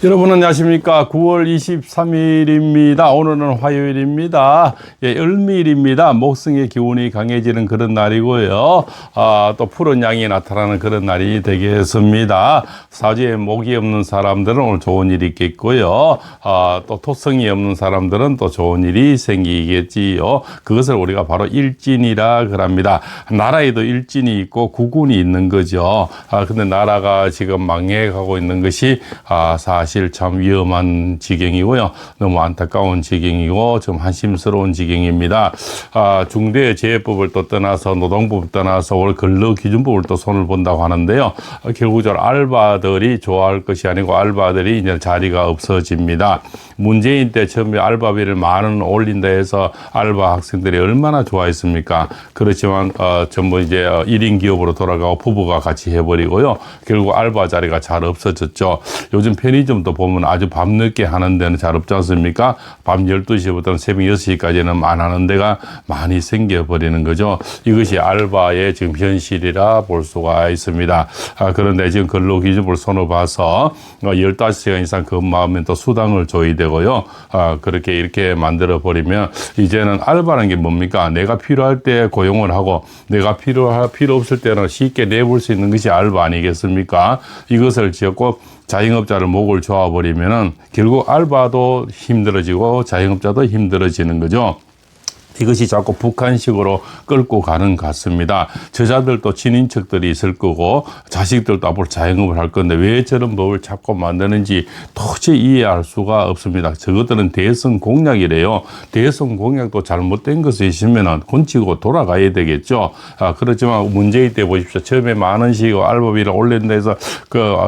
여러분 안녕하십니까. 9월 23일입니다. 오늘은 화요일입니다. 예, 을밀입니다. 목성의 기운이 강해지는 그런 날이고요. 또 푸른 양이 나타나는 그런 날이 되겠습니다. 사주에 목이 없는 사람들은 오늘 좋은 일이 있겠고요. 또 토성이 없는 사람들은 또 좋은 일이 생기겠지요. 그것을 우리가 바로 일진이라 그럽니다. 나라에도 일진이 있고 국운이 있는 거죠. 근데 나라가 지금 망해가고 있는 것이 사실 참 위험한 지경이고요. 너무 안타까운 지경이고 좀 한심스러운 지경입니다. 중대재해법을 또 떠나서 노동법을 떠나서 올 근로기준법을 또 손을 본다고 하는데요. 결국적으로 알바들이 좋아할 것이 아니고 알바들이 이제 자리가 없어집니다. 문재인 때 처음에 알바비를 만원 올린다 해서 알바 학생들이 얼마나 좋아했습니까? 그렇지만 전부 이제 1인 기업으로 돌아가고 부부가 같이 해버리고요. 결국 알바 자리가 잘 없어졌죠. 요즘 편의점도 보면 아주 밤늦게 하는 데는 잘 없지 않습니까? 밤 12시부터 새벽 6시까지는 안 하는 데가 많이 생겨버리는 거죠. 이것이 알바의 지금 현실이라 볼 수가 있습니다. 그런데 지금 근로기준법을 손을 봐서 15시간 이상 근무하면 또 수당을 줘야 되고요. 그렇게 이렇게 만들어 버리면 이제는 알바라는 게 뭡니까? 내가 필요할 때 고용을 하고 내가 필요 없을 때는 쉽게 내볼 수 있는 것이 알바 아니겠습니까? 이것을 지었고 자영업자를 목을 조아버리면은 결국 알바도 힘들어지고 자영업자도 힘들어지는 거죠. 이것이 자꾸 북한식으로 끌고 가는 것 같습니다. 저자들도 친인척들이 있을 거고 자식들도 앞으로 자영업을 할 건데 왜 저런 법을 자꾸 만드는지 도저히 이해할 수가 없습니다. 저것들은 대선 공약이래요. 대선 공약도 잘못된 것이 있으면 곤치고 돌아가야 되겠죠. 그렇지만 문재인 때 보십시오. 처음에 만 원씩 알바비를 올린다 해서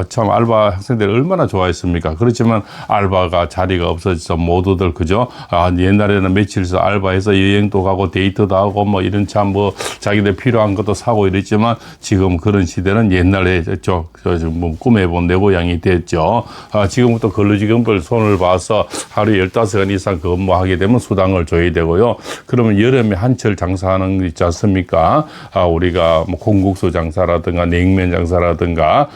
참 알바 학생들이 얼마나 좋아했습니까? 그렇지만 알바가 자리가 없어져서 모두들 그죠? 옛날에는 며칠서 알바해서 여행도 가고 데이트도 하고 뭐 이런 참 뭐 자기들 필요한 것도 사고 이랬지만 지금 그런 시대는 옛날에 뭐 꿈에 본 내 고향이 됐죠. 지금부터 근로지원법을 손을 봐서 하루에 15시간 이상 근무하게 되면 수당을 줘야 되고요. 그러면 여름에 한철 장사하는 거 있지 않습니까? 우리가 뭐 콩국수 장사라든가 냉면 장사라든가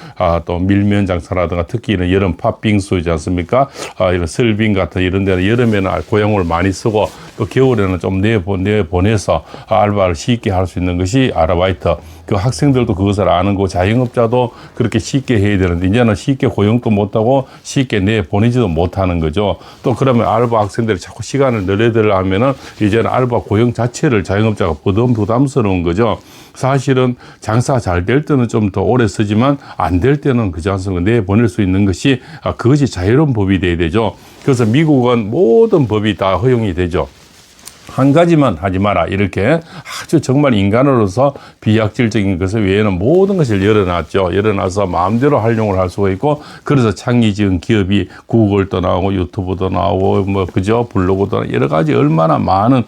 또 밀면 장사라든가 특히 이런 여름 팥빙수 있지 않습니까? 이런 설빙 같은 이런 데는 여름에는 고용을 많이 쓰고 또 겨울에는 좀 내보내서 알바를 쉽게 할 수 있는 것이 아르바이트. 그 학생들도 그것을 아는 거 자영업자도 그렇게 쉽게 해야 되는데 이제는 쉽게 고용도 못하고 쉽게 내보내지도 못하는 거죠. 또 그러면 알바 학생들이 자꾸 시간을 늘려달라 하면은 이제는 알바 고용 자체를 자영업자가 부담스러운 거죠. 사실은 장사 잘 될 때는 좀 더 오래 쓰지만 안 될 때는 그저 않습니까? 내보낼 수 있는 것이 그것이 자유로운 법이 돼야 되죠. 그래서 미국은 모든 법이 다 허용이 되죠. 한 가지만 하지 마라 이렇게 아주 정말 인간으로서 비약질적인 것을 외에는 모든 것을 열어놨죠. 열어놔서 마음대로 활용을 할 수가 있고 그래서 창의 지은 기업이 구글도 나오고 유튜브도 나오고 뭐 그죠 블로그도 나오고 여러 가지 얼마나 많은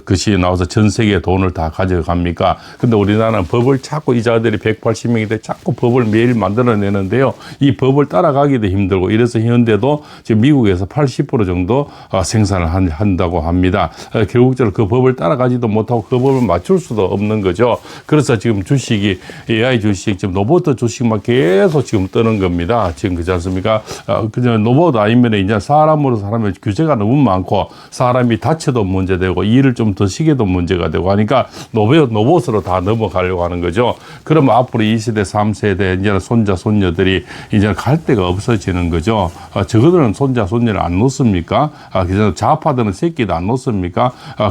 것이 나와서 전 세계에 돈을 다 가져갑니까? 근데 우리나라는 법을 자꾸 이자들이 180명인데 자꾸 법을 매일 만들어내는데요. 이 법을 따라가기도 힘들고 이래서 현대도 지금 미국에서 80% 정도 생산을 한다고 합니다. 결국적으로 그 법을 따라가지도 못하고 그 법을 맞출 수도 없는 거죠. 그래서 지금 주식이 AI 주식 지금 로봇 주식만 계속 지금 뜨는 겁니다. 지금 그렇지 않습니까? 그냥 로봇 아니면 이제 사람으로 사람의 규제가 너무 많고 사람이 다쳐도 문제되고 일을 좀 더 시게도 문제가 되고 하니까 로봇으로 다 넘어가려고 하는 거죠. 그러면 앞으로 2세대, 3세대 이제 손자, 손녀들이 이제 갈 데가 없어지는 거죠. 저거들은 손자, 손녀를 안 놓습니까? 그래서 좌파들은 새끼도 안 놓습니까?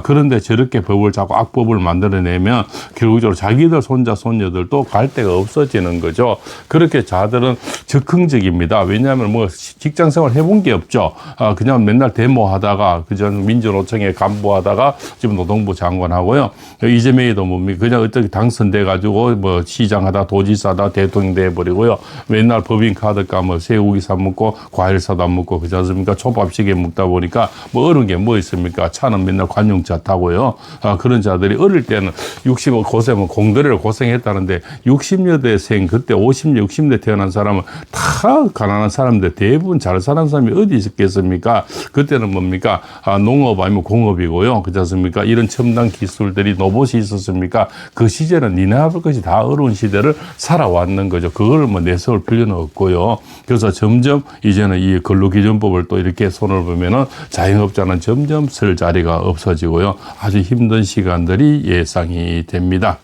그런데 저렇게 법을 자꾸 악법을 만들어내면 결국적으로 자기들 손자, 손녀들도 갈 데가 없어지는 거죠. 그렇게 자들은 적극적입니다. 왜냐하면 뭐 직장 생활 해본 게 없죠. 그냥 맨날 데모하다가 그저 민주노총에 간부하다가 지금 노동부 장관 하고요. 이재명이도 뭡니까? 그냥 어떻게 당선돼가지고 뭐 시장하다 도지사다 대통령 돼버리고요. 맨날 법인카드 까면 새우기 사 먹고 과일 사다 먹고 그렇지 않습니까? 초밥 시계 먹다 보니까 뭐 어려운 게 뭐 있습니까? 차는 맨날 관용차 타고요. 그런 자들이 어릴 때는 60 고생은 공들여를 고생했다는데 60여대 생 그때 50, 60대 태어난 사람은 다 가난한 사람들 대부분 잘 사는 사람이 어디 있었겠습니까? 그때는 뭡니까? 농업 아니면 공업이고요. 그렇지 않습니까? 이런 첨단 기술들이 로봇이 있었습니까? 그 시절은 니네 아버지 것이 다 어려운 시대를 살아왔는 거죠. 그걸 뭐 내세울 필요는 없고요. 그래서 점점 이제는 이 근로기준법을 또 이렇게 손을 보면은 자영업자는 점점 쓸 자리가 없어지고요. 아주 힘든 시간들이 예상이 됩니다.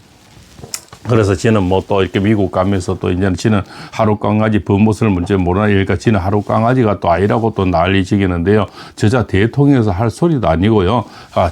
그래서 지는 뭐 또 이렇게 미국 가면서 또 이제는 지는 하루 강아지 법무을 문제 모르나 이러니까 지는 하루 강아지가 또 아니라고 또 난리치겠는데요. 저자 대통령에서 할 소리도 아니고요.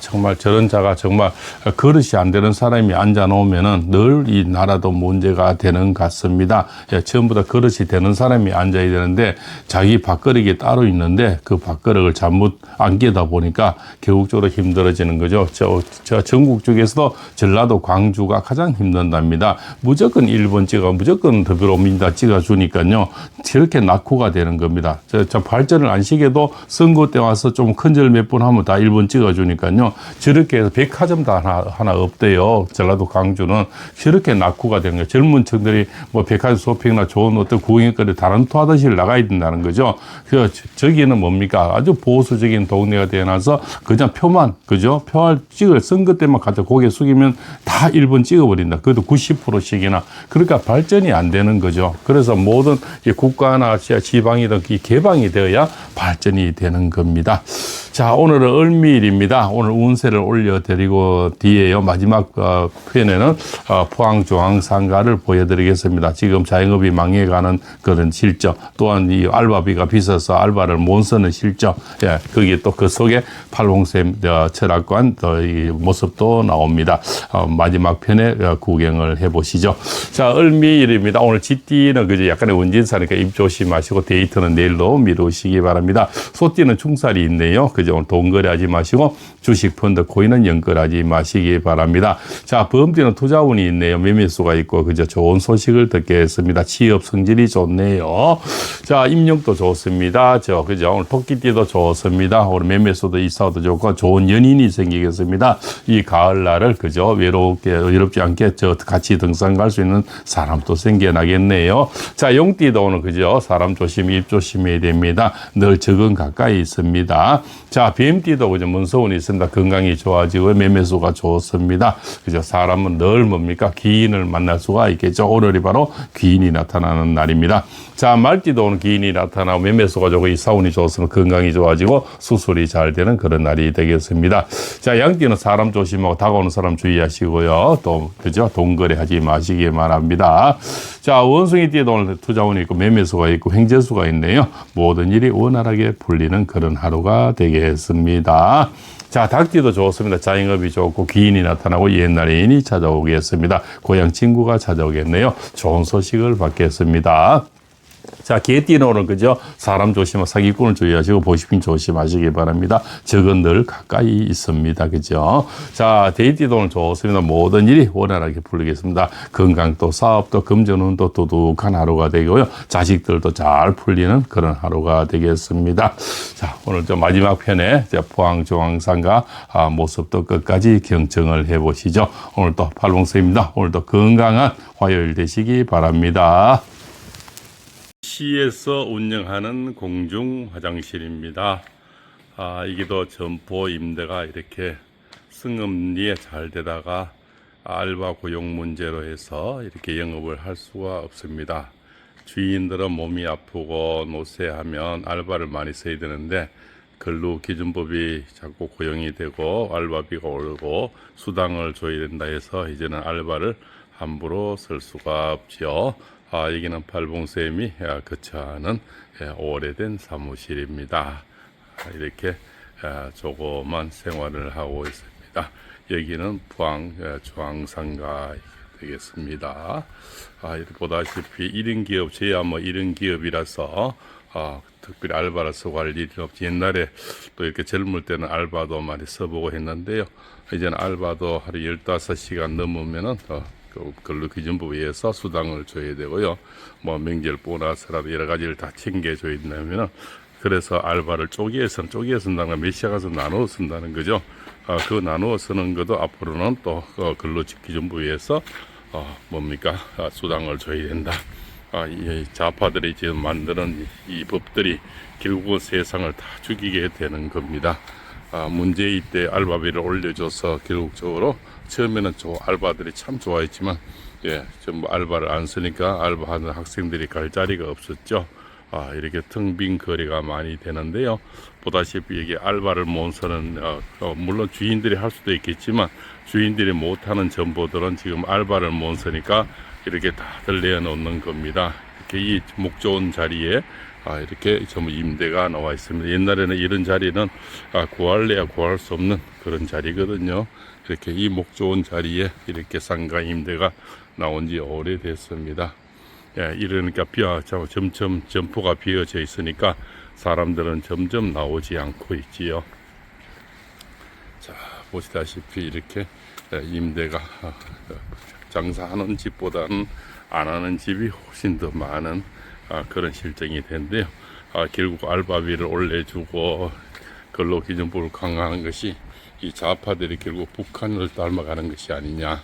정말 저런 자가 정말 그릇이 안 되는 사람이 앉아 놓으면은 늘 이 나라도 문제가 되는 것 같습니다. 전부 다 그릇이 되는 사람이 앉아야 되는데 자기 밥그릇이 따로 있는데 그 밥그릇을 잘못 안기다 보니까 결국적으로 힘들어지는 거죠. 저 전국 중에서도 전라도 광주가 가장 힘든답니다. 무조건 1번 찍어, 무조건 더불어민주당 찍어주니까요. 저렇게 낙후가 되는 겁니다. 저 발전을 안 시켜도 선거 때 와서 좀 큰절 몇 번 하면 다 1번 찍어주니까요. 저렇게 해서 백화점도 하나 없대요. 전라도 광주는. 저렇게 낙후가 되는 거예요. 젊은 층들이 뭐 백화점 쇼핑이나 좋은 어떤 구경거리 다른 토하듯이 나가야 된다는 거죠. 그래서 저기는 뭡니까? 아주 보수적인 동네가 되어나서 그냥 표만, 그죠? 표를 찍을 선거 때만 갖다 고개 숙이면 다 1번 찍어버린다. 그것도 90%씩이나. 그러니까 발전이 안 되는 거죠. 그래서 모든 국가나 지방이든 이 개방이 되어야 발전이 되는 겁니다. 자, 오늘은 을미일입니다. 오늘 운세를 올려드리고 뒤에요. 마지막 편에는 포항중앙상가를 보여드리겠습니다. 지금 자영업이 망해가는 그런 실적, 또한 이 알바비가 비싸서 알바를 못 쓰는 실적, 거기에 또 그 속에 팔봉샘 철학관 이 모습도 나옵니다. 마지막 편에 구경을 해보시죠. 자, 을미일입니다. 오늘 쥐띠는 그저 약간의 운진사니까 입 조심하시고 데이트는 내일로 미루시기 바랍니다. 소띠는 충살이 있네요. 그죠? 오늘 돈 거래하지 마시고 주식 펀드 코인은 연결하지 마시기 바랍니다. 자, 범띠는 투자운이 있네요. 매매수가 있고 그죠? 좋은 소식을 듣겠습니다. 취업 성질이 좋네요. 자, 임력도 좋습니다. 그죠? 오늘 토끼띠도 좋습니다. 오늘 매매수도 이사도 좋고 좋은 연인이 생기겠습니다. 이 가을날을 그죠? 외롭지 않게 같이 등산 갈 수 있는 사람도 생겨나겠네요. 자, 용띠도 오늘 그죠? 사람 조심, 입 조심해야 됩니다. 늘 적은 가까이 있습니다. 자, 뱀띠도 그죠? 문서운이 있습니다. 건강이 좋아지고 매매수가 좋습니다. 그죠? 사람은 늘 뭡니까? 귀인을 만날 수가 있겠죠. 오늘이 바로 귀인이 나타나는 날입니다. 자, 말띠도 오늘 귀인이 나타나고 매매수가 좋고 이사운이 좋으면 건강이 좋아지고 수술이 잘 되는 그런 날이 되겠습니다. 자, 양띠는 사람 조심하고 다가오는 사람 주의하시고요. 또 그죠? 동거래하지 마시기 바랍니다. 자, 원숭이띠도 오늘 투자운이 있고 매매수가 있고 횡재수가 있네요. 모든 일이 원활하게 풀리는 그런 하루가 되겠습니다. 자, 닭띠도 좋습니다. 자영업이 좋고 귀인이 나타나고 옛날 애인이 찾아오겠습니다. 고향 친구가 찾아오겠네요. 좋은 소식을 받겠습니다. 자, 개띠는 오늘 그죠? 사람 조심하고 사기꾼을 주의하시고 보시핀 조심하시기 바랍니다. 적은 늘 가까이 있습니다. 그죠? 자, 데이띠도 오늘 좋습니다. 모든 일이 원활하게 풀리겠습니다. 건강도 사업도 금전운도 두둑한 하루가 되고요. 자식들도 잘 풀리는 그런 하루가 되겠습니다. 자, 오늘 저 마지막 편에 포항중앙상가 모습도 끝까지 경청을 해보시죠. 오늘도 팔봉쌤입니다. 오늘도 건강한 화요일 되시기 바랍니다. 시에서 운영하는 공중 화장실입니다. 이게 더 점포 임대가 이렇게 승업리에 잘 되다가 알바 고용 문제로 해서 이렇게 영업을 할 수가 없습니다. 주인들은 몸이 아프고 노쇠하면 알바를 많이 써야 되는데 근로기준법이 자꾸 고용이 되고 알바비가 오르고 수당을 줘야 된다 해서 이제는 알바를 함부로 쓸 수가 없죠. 여기는 팔봉쌤이 거처하는 오래된 사무실입니다. 이렇게 조그만 생활을 하고 있습니다. 여기는 포항 중앙상가 되겠습니다. 이렇게 보다시피 1인 기업, 저야 뭐 1인 기업이라서 특별히 알바를 쓰고 할 일이 없지. 옛날에 또 이렇게 젊을 때는 알바도 많이 써보고 했는데요. 이제는 알바도 하루 15시간 넘으면은 근로기준법에 의해서 수당을 줘야 되고요. 뭐 명절 보너스라도 여러 가지를 다 챙겨줘야 된다면 그래서 알바를 쪼개서 쓴다는 몇 시간 가서 나눠 쓴다는 거죠. 그 나누어 쓰는 것도 앞으로는 또 근로기준부에서 뭡니까 수당을 줘야 된다. 이 좌파들이 지금 만드는 이 법들이 결국은 세상을 다 죽이게 되는 겁니다. 문재인 때 알바비를 올려줘서 결국적으로 처음에는 알바들이 참 좋아했지만 전부 알바를 안 쓰니까 알바하는 학생들이 갈 자리가 없었죠. 이렇게 텅 빈 거리가 많이 되는데요. 보다시피 이게 알바를 못 쓰는 물론 주인들이 할 수도 있겠지만 주인들이 못하는 점포들은 지금 알바를 못 쓰니까 이렇게 다들 내어놓는 겁니다. 이렇게 이 목 좋은 자리에 이렇게 전부 임대가 나와 있습니다. 옛날에는 이런 자리는 구할래야 구할 수 없는 그런 자리거든요. 이렇게 이 목 좋은 자리에 이렇게 상가 임대가 나온 지 오래됐습니다. 이러니까 점점 점포가 비어져 있으니까 사람들은 점점 나오지 않고 있지요. 자, 보시다시피 이렇게 임대가 장사하는 집보다는 안 하는 집이 훨씬 더 많은 그런 실정이 된대요. 결국 알바비를 올려주고 근로기준부를 강화하는 것이 이 좌파들이 결국 북한을 닮아가는 것이 아니냐.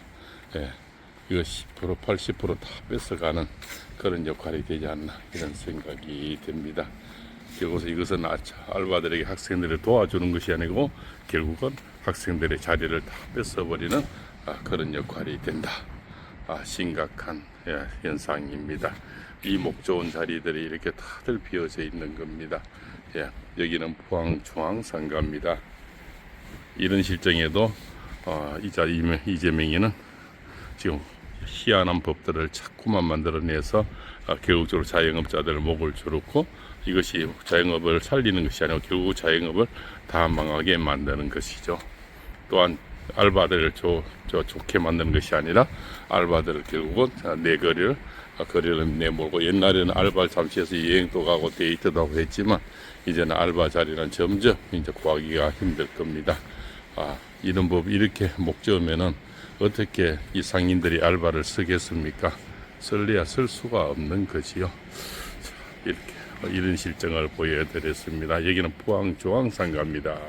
이거 10% 80% 다 뺏어가는 그런 역할이 되지 않나 이런 생각이 듭니다. 결국 이것은 알바들에게 학생들을 도와주는 것이 아니고 결국은 학생들의 자리를 다 뺏어버리는 그런 역할이 된다. 심각한 현상입니다. 이 목 좋은 자리들이 이렇게 다들 비어져 있는 겁니다. 여기는 포항중앙상가입니다. 이런 실정에도 이재명이는 지금 희한한 법들을 자꾸만 만들어내서 결국적으로 자영업자들 목을 조르고 이것이 자영업을 살리는 것이 아니고 결국 자영업을 다 망하게 만드는 것이죠. 또한 알바들을 좋게 만드는 것이 아니라 알바들을 결국은 거리를 내몰고 옛날에는 알바를 잠시 해서 여행도 가고 데이트도 하고 했지만 이제는 알바 자리는 점점 이제 구하기가 힘들 겁니다. 이런 법 이렇게 목저으면은 어떻게 이 상인들이 알바를 쓰겠습니까? 쓸래야 쓸 수가 없는 거지요. 이렇게 이런 실정을 보여드렸습니다. 여기는 포항중앙상가입니다.